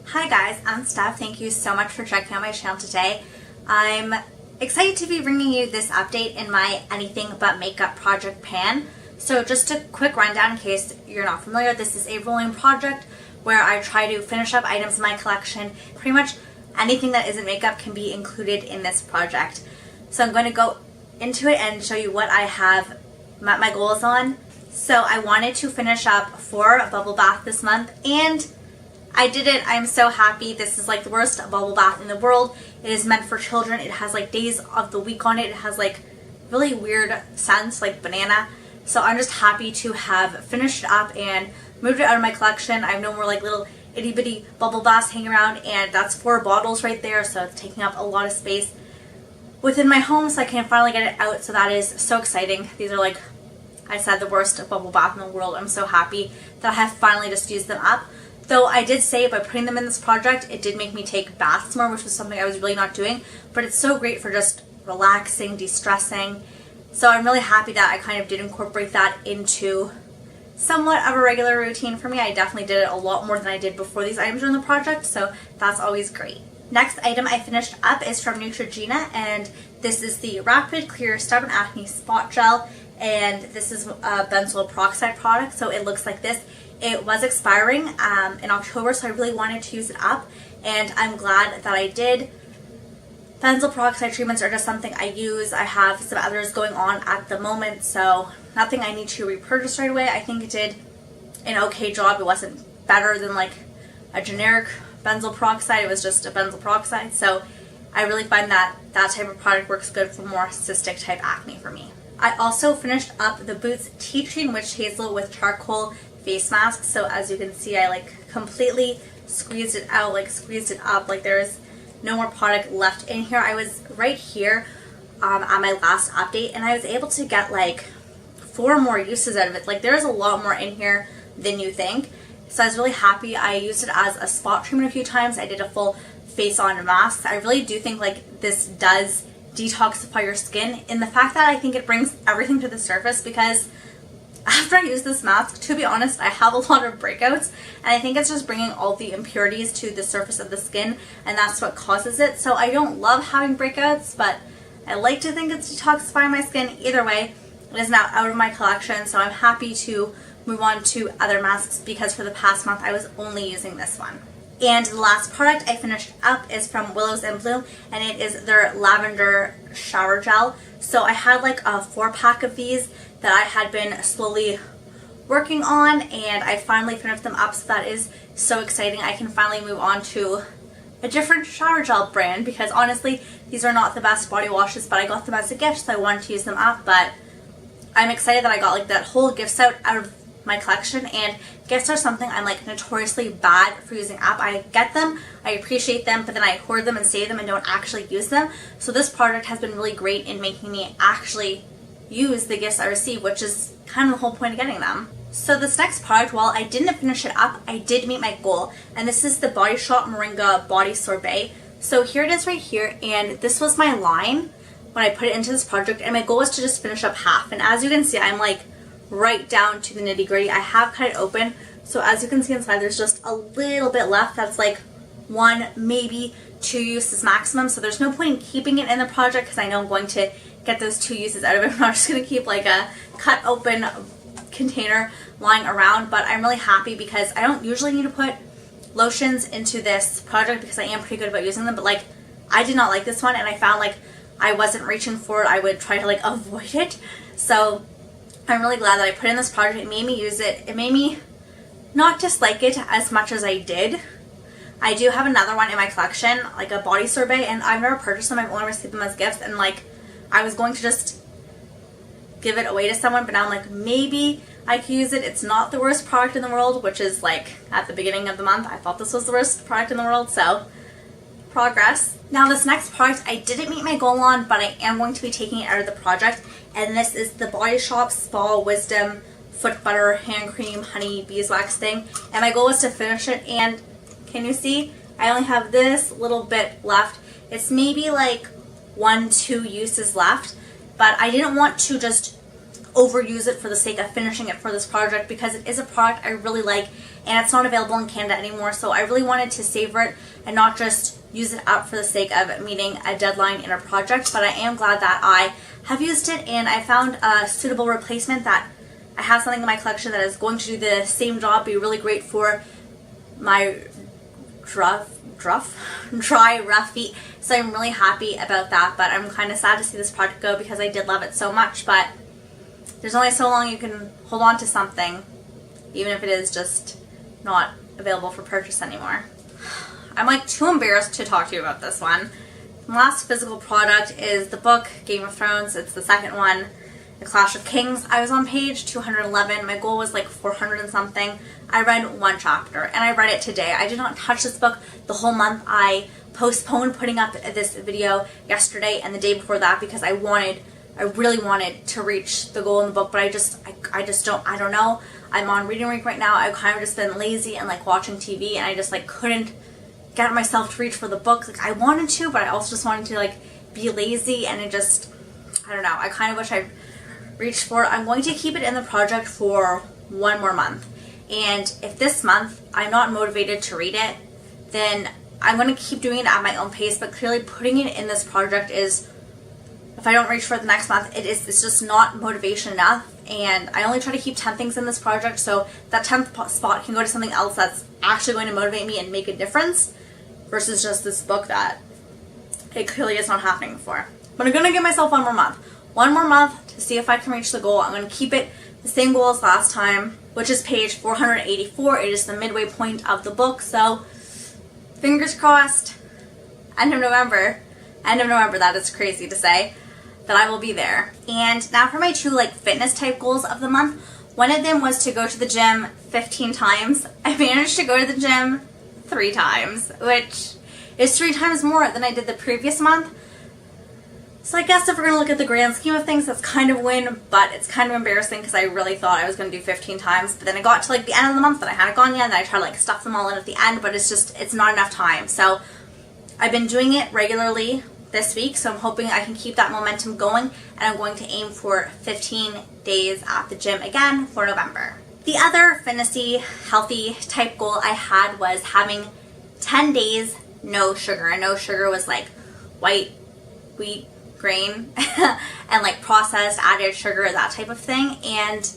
Hi guys, I'm Steph. Thank you so much for checking out my channel today. I'm excited to be bringing you this update in my anything but makeup project pan. So just a quick rundown in case you're not familiar, this is a rolling project where I try to finish up items in my collection. Pretty much anything that isn't makeup can be included in this project. So I'm going to go into it and show you what I have met my goals on. So I wanted to finish up 4 bubble bath this month and I did it. I'm so happy. This is like the worst bubble bath in the world. It is meant for children. It has like days of the week on it. It has like really weird scents like banana. So I'm just happy to have finished it up and moved it out of my collection. I have no more like little itty bitty bubble baths hanging around, and that's 4 bottles right there. So it's taking up a lot of space within my home, so I can finally get it out. So that is so exciting. These are, like I said, the worst bubble bath in the world. I'm so happy that I have finally just used them up. Though I did say by putting them in this project, it did make me take baths more, which was something I was really not doing. But it's so great for just relaxing, de-stressing. So I'm really happy that I kind of did incorporate that into somewhat of a regular routine for me. I definitely did it a lot more than I did before these items were in the project, so that's always great. Next item I finished up is from Neutrogena, and this is the Rapid Clear Stubborn Acne Spot Gel, and this is a benzoyl peroxide product, so it looks like this. It was expiring in October, so I really wanted to use it up, and I'm glad that I did. Benzoyl peroxide treatments are just something I use. I have some others going on at the moment, so nothing I need to repurchase right away. I think it did an okay job. It wasn't better than like a generic benzoyl peroxide. It was just a benzoyl peroxide, so I really find that that type of product works good for more cystic type acne for me. I also finished up the Boots Tea Tree Witch Hazel with Charcoal face mask. So as you can see, I like completely squeezed it out, like squeezed it up, like there's no more product left in here. I was right here on my last update, and I was able to get like 4 more uses out of it. Like there's a lot more in here than you think. So I was really happy. I used it as a spot treatment a few times. I did a full face on mask. I really do think like this does detoxify your skin, in the fact that I think it brings everything to the surface, because after I use this mask, to be honest, I have a lot of breakouts, and I think it's just bringing all the impurities to the surface of the skin, and that's what causes it. So I don't love having breakouts, but I like to think it's detoxifying my skin. Either way, it is now out of my collection, so I'm happy to move on to other masks, because for the past month I was only using this one. And the last product I finished up is from Willows and Bloom, and it is their Lavender Shower Gel. So I had like a 4-pack of these that I had been slowly working on, and I finally finished them up, so that is so exciting. I can finally move on to a different shower gel brand, because honestly these are not the best body washes, but I got them as a gift, so I wanted to use them up. But I'm excited that I got like that whole gift set out of my collection, and gifts are something I'm like notoriously bad for using up. I get them, I appreciate them, but then I hoard them and save them and don't actually use them. So this product has been really great in making me actually use the gifts I receive, which is kind of the whole point of getting them. So this next product, while I didn't finish it up, I did meet my goal, and this is the Body Shop Moringa Body Sorbet. So here it is right here, and this was my line when I put it into this project, and my goal was to just finish up half. And as you can see, I'm like right down to the nitty gritty. I have cut it open, so as you can see inside, there's just a little bit left. That's like 1, maybe 2 uses maximum, so there's no point in keeping it in the project, because I know I'm going to get those 2 uses out of it. I'm not just going to keep like a cut open container lying around. But I'm really happy, because I don't usually need to put lotions into this project, because I am pretty good about using them, but like I did not like this one, and I found like I wasn't reaching for it. I would try to like avoid it. So I'm really glad that I put in this project. It made me use it. It made me not dislike it as much as I did. I do have another one in my collection, like a body sorbet, and I've never purchased them. I've only received them as gifts, and like I was going to just give it away to someone, but now I'm like, maybe I could use it. It's not the worst product in the world, which is like at the beginning of the month I thought this was the worst product in the world, so progress. Now this next product I didn't meet my goal on, but I am going to be taking it out of the project, and this is the Body Shop Spa Wisdom Foot Butter Hand Cream Honey Beeswax thing, and my goal was to finish it, and can you see? I only have this little bit left. It's maybe like 1-2 uses left, but I didn't want to just overuse it for the sake of finishing it for this project, because it is a product I really like and it's not available in Canada anymore. So I really wanted to savor it and not just use it up for the sake of meeting a deadline in a project. But I am glad that I have used it and I found a suitable replacement, that I have something in my collection that is going to do the same job, be really great for my dry, rough feet. So I'm really happy about that, but I'm kind of sad to see this product go because I did love it so much. But there's only so long you can hold on to something, even if it is just not available for purchase anymore. I'm like too embarrassed to talk to you about this one. My last physical product is the book Game of Thrones. It's the second one, The Clash of Kings. I was on page 211. My goal was like 400 and something. I read one chapter and I read it today. I did not touch this book the whole month. I postponed putting up this video yesterday and the day before that because I really wanted to reach the goal in the book, but I don't know. I'm on reading week right now. I've kind of just been lazy and like watching TV, and I just like couldn't get myself to reach for the book. Like I wanted to, but I also just wanted to like be lazy, and I don't know. I kind of wish I reached for it. I'm going to keep it in the project for one more month, and if this month I'm not motivated to read it, then I'm going to keep doing it at my own pace. But clearly putting it in this project is, if I don't reach for it the next month, it's just not motivation enough. And I only try to keep 10 things in this project, so that 10th spot can go to something else that's actually going to motivate me and make a difference, versus just this book that it clearly is not happening for. But I'm going to give myself one more month. One more month to see if I can reach the goal. I'm going to keep it the same goal as last time, which is page 484. It is the midway point of the book, so fingers crossed. End of November, that is crazy to say, that I will be there. And now for my two like fitness type goals of the month. One of them was to go to the gym 15 times. I managed to go to the gym 3 times, which is 3 times more than I did the previous month. So I guess if we're going to look at the grand scheme of things, that's kind of a win, but it's kind of embarrassing because I really thought I was going to do 15 times. But then I got to like the end of the month and I hadn't gone yet, and then I tried to like stuff them all in at the end, but it's not enough time. So I've been doing it regularly this week, so I'm hoping I can keep that momentum going, and I'm going to aim for 15 days at the gym again for November. The other fitnessy, healthy type goal I had was having 10 days no sugar, and no sugar was like white wheat grain and like processed added sugar, that type of thing. And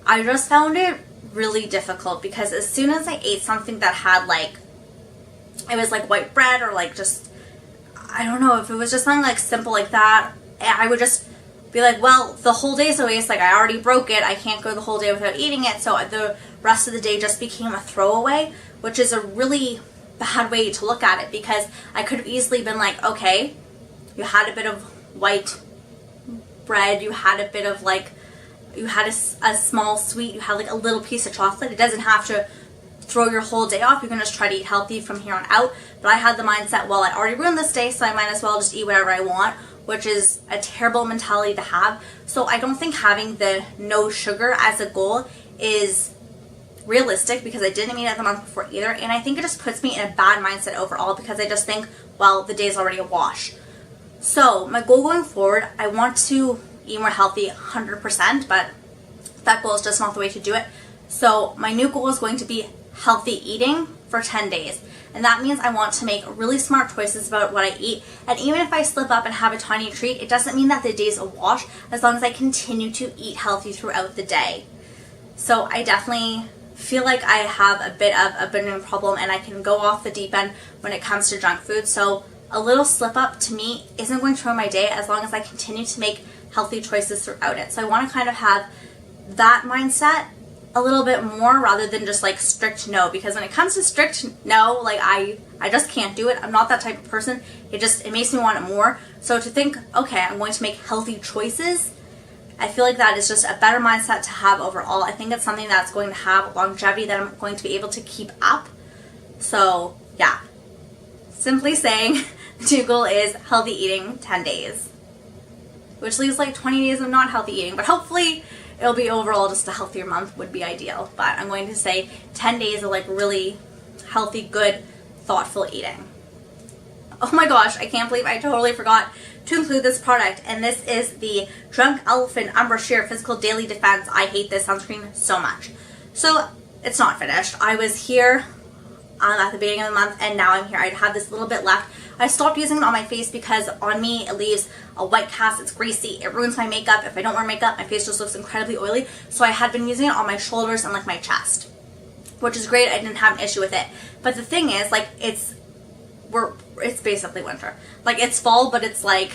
I just found it really difficult because as soon as I ate something that had like, it was like white bread or like just, I don't know, if it was just something like simple like that, I would just be like, well, the whole day's a waste. Like I already broke it. I can't go the whole day without eating it. So the rest of the day just became a throwaway, which is a really bad way to look at it, because I could have easily been like, okay, you had a bit of white bread, you had a bit of like, you had a small sweet, you had like a little piece of chocolate. It doesn't have to throw your whole day off. You can just try to eat healthy from here on out. But I had the mindset, well, I already ruined this day, so I might as well just eat whatever I want, which is a terrible mentality to have. So I don't think having the no sugar as a goal is realistic, because I didn't meet it the month before either. And I think it just puts me in a bad mindset overall, because I just think, well, the day's already a wash. So my goal going forward, I want to eat more healthy 100%, but that goal is just not the way to do it. So my new goal is going to be healthy eating for 10 days. And that means I want to make really smart choices about what I eat. And even if I slip up and have a tiny treat, it doesn't mean that the day's a wash, as long as I continue to eat healthy throughout the day. So I definitely feel like I have a bit of a binging problem, and I can go off the deep end when it comes to junk food. So a little slip up to me isn't going to ruin my day, as long as I continue to make healthy choices throughout it. So I want to kind of have that mindset a little bit more, rather than just like strict no, because when it comes to strict no, like I just can't do it. I'm not that type of person. It makes me want it more. So to think, okay, I'm going to make healthy choices, I feel like that is just a better mindset to have overall. I think it's something that's going to have longevity, that I'm going to be able to keep up. So yeah, simply saying, the new goal is healthy eating 10 days, which leaves like 20 days of not healthy eating, but hopefully it'll be overall just a healthier month would be ideal. But I'm going to say 10 days of like really healthy, good, thoughtful eating. Oh my gosh, I can't believe I totally forgot to include this product. And this is the Drunk Elephant Umbra Sheer Physical Daily Defense. I hate this sunscreen so much. So it's not finished. I was here at the beginning of the month and now I'm here. I have this little bit left. I stopped using it on my face because on me it leaves a white cast, it's greasy, it ruins my makeup. If I don't wear makeup, my face just looks incredibly oily. So I had been using it on my shoulders and like my chest, which is great. I didn't have an issue with it. But the thing is, like, it's basically winter. Like, it's fall, but it's like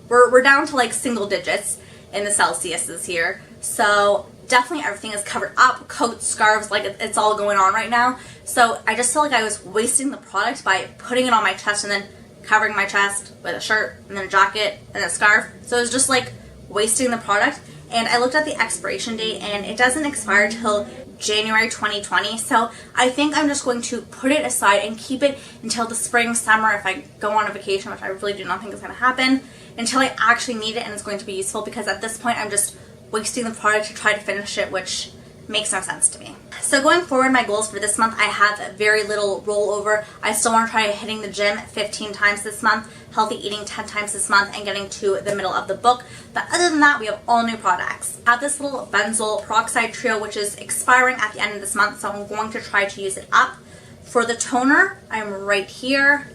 we're down to like single digits in the Celsiuses here. So definitely everything is covered up, coats, scarves, like it's all going on right now. So I just felt like I was wasting the product by putting it on my chest and then covering my chest with a shirt and then a jacket and a scarf. So it was just like wasting the product. And I looked at the expiration date and it doesn't expire till January 2020. So I think I'm just going to put it aside and keep it until the spring, summer, if I go on a vacation, which I really do not think is going to happen, until I actually need it and it's going to be useful, because at this point I'm just wasting the product to try to finish it, which makes no sense to me. So going forward, my goals for this month, I have very little rollover. I still want to try hitting the gym 15 times this month, healthy eating 10 times this month, and getting to the middle of the book. But other than that, we have all new products. I have this little benzoyl peroxide trio, which is expiring at the end of this month, so I'm going to try to use it up. For the toner, I'm right here.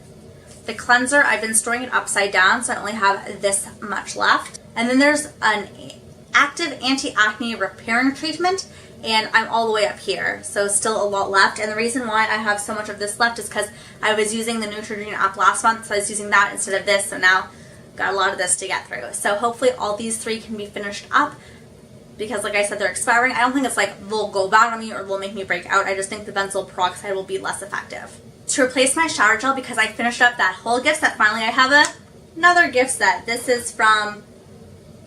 The cleanser, I've been storing it upside down, so I only have this much left. And then there's an active anti-acne repairing treatment, and I'm all the way up here, so still a lot left. And the reason why I have so much of this left is because I was using the Neutrogena up last month, so I was using that instead of this, so now got a lot of this to get through. So hopefully all these three can be finished up, because like I said, they're expiring. I don't think it's like they'll go bad on me or they'll make me break out. I just think the benzoyl peroxide will be less effective. To replace my shower gel, because I finished up that whole gift set, finally I have another gift set. This is from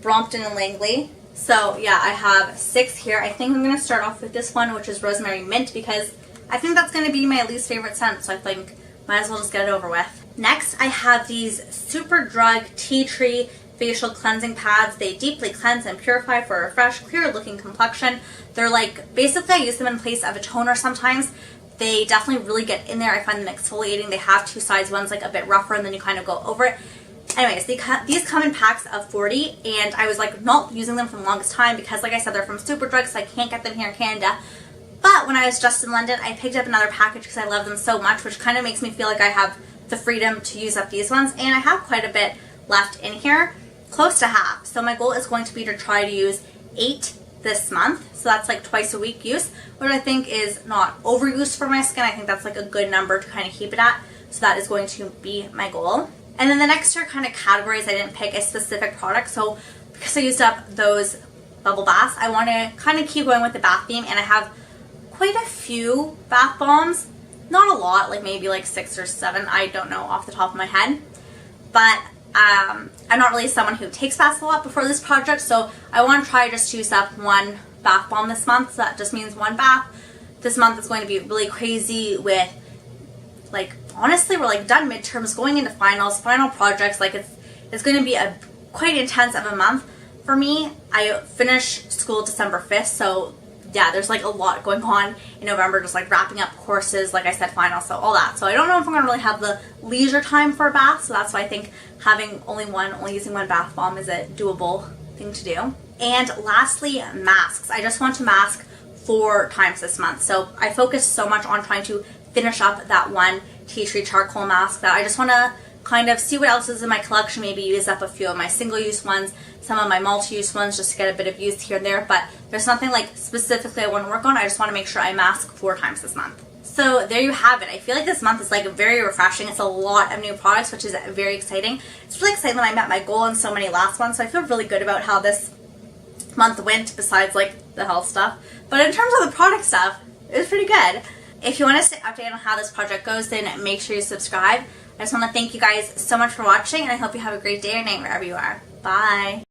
Brompton and Langley. So yeah, I have 6 here. I think I'm going to start off with this one, which is Rosemary Mint, because I think that's going to be my least favorite scent, so I think might as well just get it over with. Next, I have these Superdrug Tea Tree Facial Cleansing Pads. They deeply cleanse and purify for a fresh, clear looking complexion. They're like, basically I use them in place of a toner sometimes. They definitely really get in there. I find them exfoliating. They have 2 sides. One's like a bit rougher and then you kind of go over it. Anyways, these come in packs of 40, and I was like not using them for the longest time because, like I said, they're from Superdrug, so I can't get them here in Canada. But when I was just in London, I picked up another package because I love them so much, which kind of makes me feel like I have the freedom to use up these ones. And I have quite a bit left in here, close to half. So my goal is going to be to try to use 8 this month. So that's like twice a week use, which I think is not overuse for my skin. I think that's like a good number to kind of keep it at. So that is going to be my goal. And then the next 2 kind of categories, I didn't pick a specific product. So because I used up those bubble baths, I want to kind of keep going with the bath theme. And I have quite a few bath bombs. Not a lot, like maybe like 6 or 7. I don't know off the top of my head. But I'm not really someone who takes baths a lot before this project. So I want to try just to use up 1 bath bomb this month. So that just means 1 bath. This month is going to be really crazy with, like, honestly, we're like done midterms, going into finals, final projects. Like it's going to be a quite intense of a month for me. I finish school December 5th, so yeah, there's like a lot going on in November, just like wrapping up courses, like I said, finals, so all that. So I don't know if I'm going to really have the leisure time for a bath, so that's why I think having only using 1 bath bomb is a doable thing to do. And lastly, masks. I just want to mask 4 times this month. So I focused so much on trying to finish up that 1 tea tree charcoal mask that I just want to kind of see what else is in my collection, maybe use up a few of my single-use ones, some of my multi-use ones, just to get a bit of use here and there. But there's nothing like specifically I want to work on. I just want to make sure I mask 4 times this month. So there you have it. I feel like this month is like very refreshing. It's a lot of new products, which is very exciting. It's really exciting that I met my goal in so many last months, so I feel really good about how this month went, besides like the health stuff. But in terms of the product stuff, it was pretty good. If you want to stay updated on how this project goes, then make sure you subscribe. I just want to thank you guys so much for watching, and I hope you have a great day or night wherever you are. Bye!